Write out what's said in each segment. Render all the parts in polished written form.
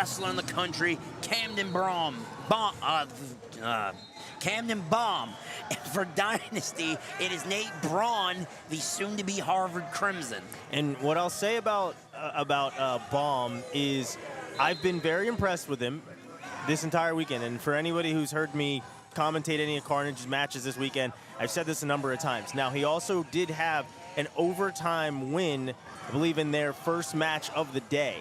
wrestler in the country, Camden Baum. Camden Baum. For Dynasty, it is Nate Braun, the soon-to-be Harvard Crimson. And what I'll say about Baum is I've been very impressed with him this entire weekend. And for anybody who's heard me commentate any of Carnage's matches this weekend, I've said this a number of times. Now, he also did have an overtime win, I believe, in their first match of the day.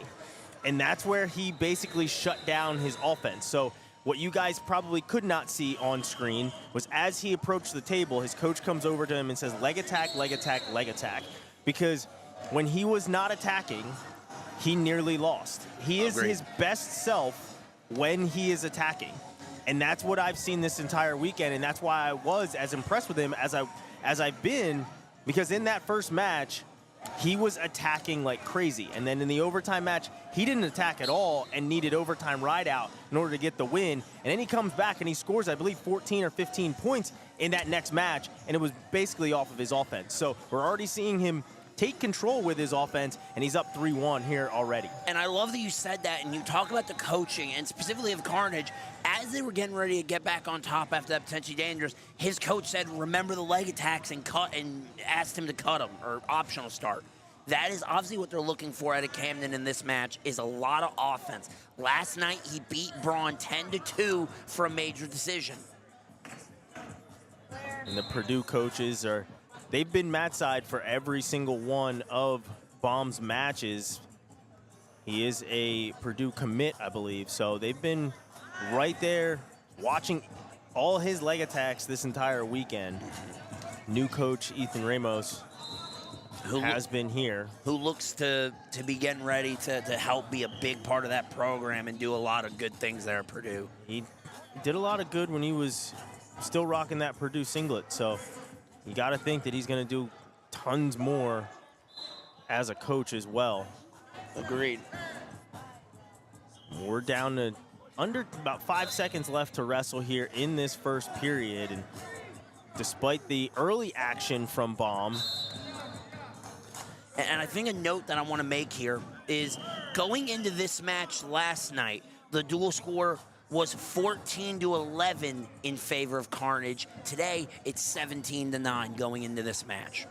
And that's where he basically shut down his offense. So what you guys probably could not see on screen was as he approached the table, his coach comes over to him and says, leg attack, leg attack, leg attack. Because when he was not attacking, he nearly lost. He is his best self when he is attacking. And that's what I've seen this entire weekend, and that's why I was as impressed with him as I've been, because in that first match, he was attacking like crazy. And then in the overtime match, he didn't attack at all and needed overtime ride out in order to get the win. And then he comes back and he scores, I believe, 14 or 15 points in that next match, and it was basically off of his offense. So we're already seeing him take control with his offense, and he's up 3-1 here already. And I love that you said that, and you talk about the coaching, and specifically of Carnage. As they were getting ready to get back on top after that potentially dangerous, his coach said, remember the leg attacks, and asked him to cut them, or optional start. That is obviously what they're looking for out of Camden in this match, is a lot of offense. Last night, he beat Braun 10-2 for a major decision. And the Purdue coaches they've been mat side for every single one of Baum's matches. He is a Purdue commit, I believe. So they've been right there watching all his leg attacks this entire weekend. New coach Ethan Ramos has been here. Who looks to be getting ready to help be a big part of that program and do a lot of good things there at Purdue. He did a lot of good when he was still rocking that Purdue singlet. So you got to think that he's going to do tons more as a coach as well. Agreed. We're down to under about 5 seconds left to wrestle here in this first period. And despite the early action from Baum. And I think a note that I want to make here is going into this match last night, the dual score was 14-11 in favor of Carnage. Today, it's 17-9 going into this match.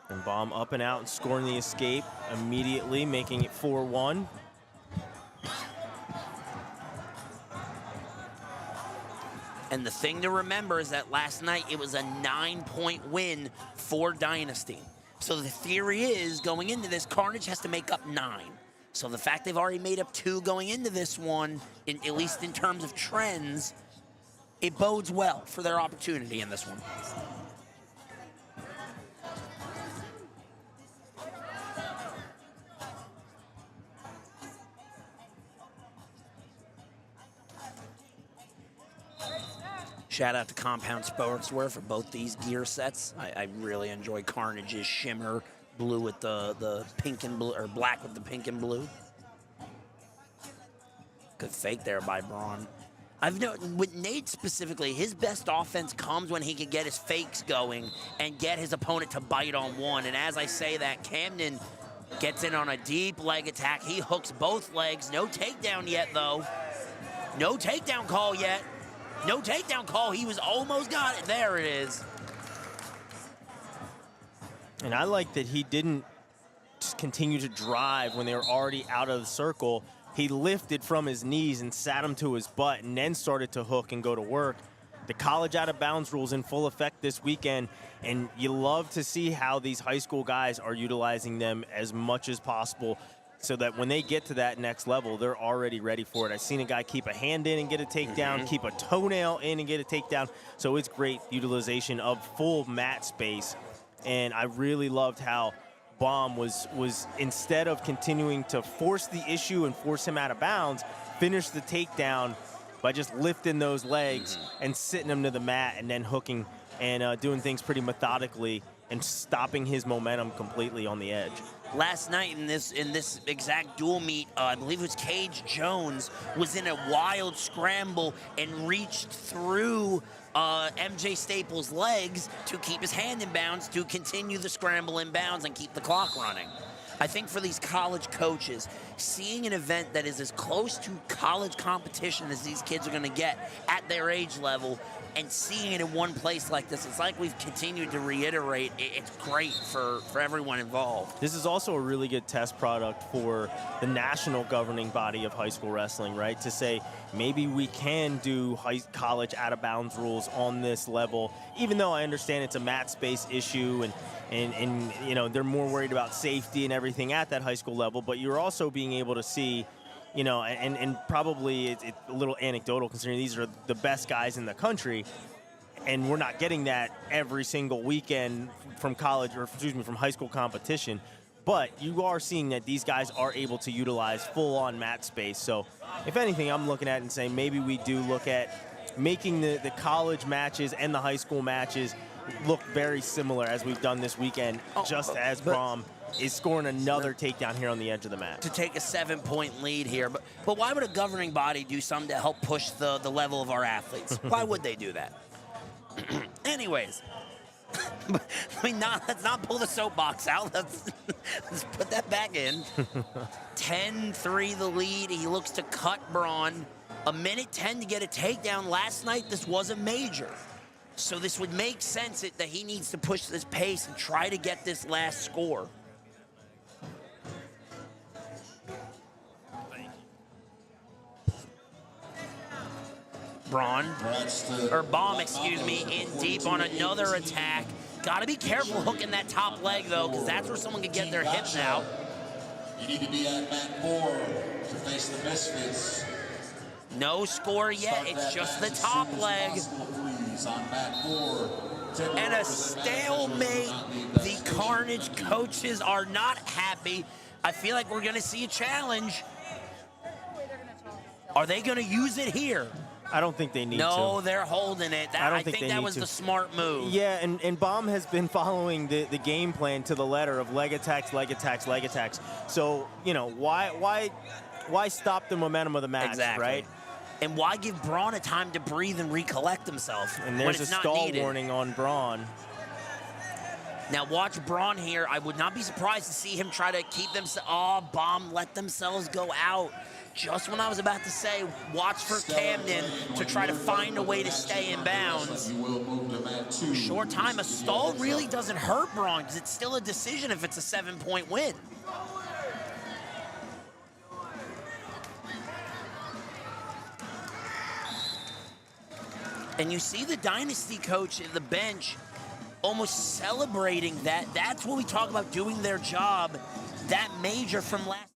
And Baum up and out and scoring the escape immediately, making it 4-1. And the thing to remember is that last night, it was a 9-point win for Dynasty. So the theory is, going into this, Carnage has to make up 9. So the fact they've already made up 2 going into this one, at least in terms of trends, it bodes well for their opportunity in this one. Shout out to Compound Sportswear for both these gear sets. I really enjoy Carnage's shimmer blue with the pink and blue, or black with the pink and blue. Good fake there by Braun. I've noticed with Nate specifically, his best offense comes when he can get his fakes going and get his opponent to bite on one. And as I say that, Camden gets in on a deep leg attack. He hooks both legs. No takedown yet, though. No takedown call yet. No takedown call. He was almost got it. There it is. And I like that he didn't just continue to drive when they were already out of the circle. He lifted from his knees and sat him to his butt and then started to hook and go to work. The college out of bounds rules in full effect this weekend, and you love to see how these high school guys are utilizing them as much as possible so that when they get to that next level, they're already ready for it. I've seen a guy keep a hand in and get a takedown, keep a toenail in and get a takedown. So it's great utilization of full mat space. And I really loved how Baum was instead of continuing to force the issue and force him out of bounds, finished the takedown by just lifting those legs and sitting him to the mat and then hooking and doing things pretty methodically and stopping his momentum completely on the edge. Last night in this exact dual meet, I believe it was Cage Jones, was in a wild scramble and reached through MJ Staples' legs to keep his hand in bounds to continue the scramble in bounds and keep the clock running. I think for these college coaches, seeing an event that is as close to college competition as these kids are going to get at their age level, and seeing it in one place like this, it's like we've continued to reiterate, it's great for everyone involved. This is also a really good test product for the national governing body of high school wrestling, right? To say maybe we can do college out-of-bounds rules on this level, even though I understand it's a mat space issue and you know, they're more worried about safety and everything at that high school level, but you're also being able to see, you know, and probably it's a little anecdotal considering these are the best guys in the country, and we're not getting that every single weekend from college, or excuse me, from high school competition. But you are seeing that these guys are able to utilize full-on mat space. So if anything, I'm looking at it and saying maybe we do look at making the college matches and the high school matches look very similar as we've done this weekend, just as Baum is scoring another takedown here on the edge of the mat. To take a 7-point lead here. But why would a governing body do something to help push the level of our athletes? Why would they do that? Anyways, let's not pull the soapbox out. Let's put that back in. 10-3 the lead. He looks to cut Braun. 1:10 to get a takedown. Last night, this wasn't major. So this would make sense that he needs to push this pace and try to get this last score. Baum, excuse me, in deep on another attack. Got to be careful hooking that top leg, though, because that's where someone could get their hips out. You need to be at mat 4 to face the Misfits. No score yet. It's just the top leg. And a stalemate. The Carnage coaches are not happy. I feel like we're going to see a challenge. Are they going to use it here? I don't think they need to. No, they're holding it. I think that was the smart move. Yeah, and Baum has been following the game plan to the letter of leg attacks, leg attacks, leg attacks. So, you know, why stop the momentum of the match, exactly. Right? And why give Braun a time to breathe and recollect himself and there's when it's a stall warning on Braun. Now watch Braun here. I would not be surprised to see him try to keep them. Oh, Baum let themselves go out. Just when I was about to say, watch for Camden to try to find a way to stay in bounds. Short time, a stall really doesn't hurt Braun because it's still a decision if it's a 7-point win. And you see the Dynasty coach at the bench almost celebrating that. That's what we talk about, doing their job. That major from last